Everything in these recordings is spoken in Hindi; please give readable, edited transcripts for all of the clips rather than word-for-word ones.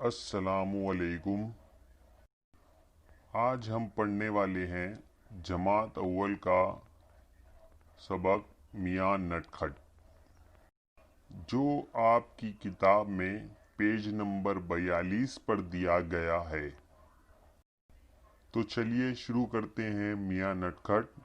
अस्सलामु अलैकुम। आज हम पढ़ने वाले हैं जमात अव्वल का सबक मियां नटखट, जो आपकी किताब में पेज नंबर 42 पर दिया गया है। तो चलिए शुरू करते हैं मियां नटखट।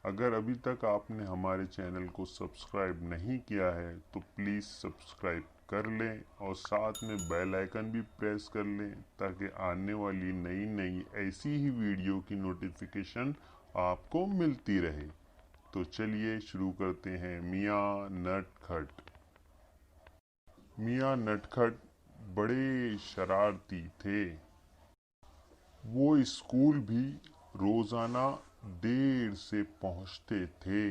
अगर अभी तक आपने हमारे चैनल को सब्सक्राइब नहीं किया है तो प्लीज़ सब्सक्राइब कर लें और साथ में बेल आइकन भी प्रेस कर लें ताकि आने वाली नई नई ऐसी ही वीडियो की नोटिफिकेशन आपको मिलती रहे। तो चलिए शुरू करते हैं मियां नटखट। मियां नटखट बड़े शरारती थे। वो स्कूल भी रोज़ाना देर से पहुंचते थे।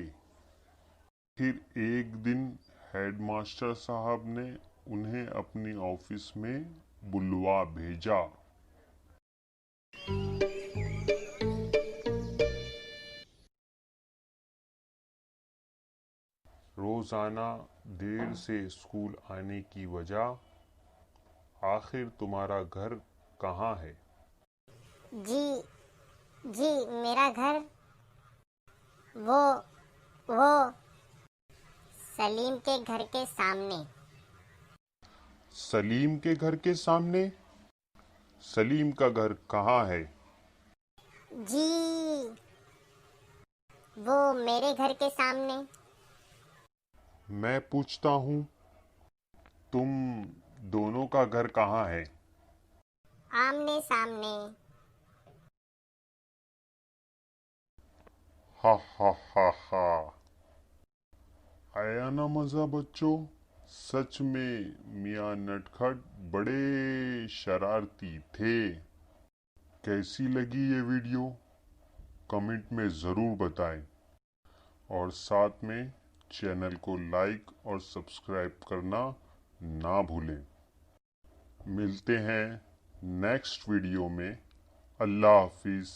फिर एक दिन हेडमास्टर साहब ने उन्हें अपनी ऑफिस में बुलवा भेजा। रोजाना देर से स्कूल आने की वजह, आखिर तुम्हारा घर कहाँ है? जी जी मेरा घर वो सलीम के घर के सामने। सलीम के घर के सामने? सलीम का घर कहाँ है? जी वो मेरे घर के सामने। मैं पूछता हूँ, तुम दोनों का घर कहाँ है? आमने सामने। हा हा हा हा। आया ना मजा बच्चों? सच में मियां नटखट बड़े शरारती थे। कैसी लगी ये वीडियो? कमेंट में ज़रूर बताएं और साथ में चैनल को लाइक और सब्सक्राइब करना ना भूलें। मिलते हैं नेक्स्ट वीडियो में। अल्लाह हाफिज़।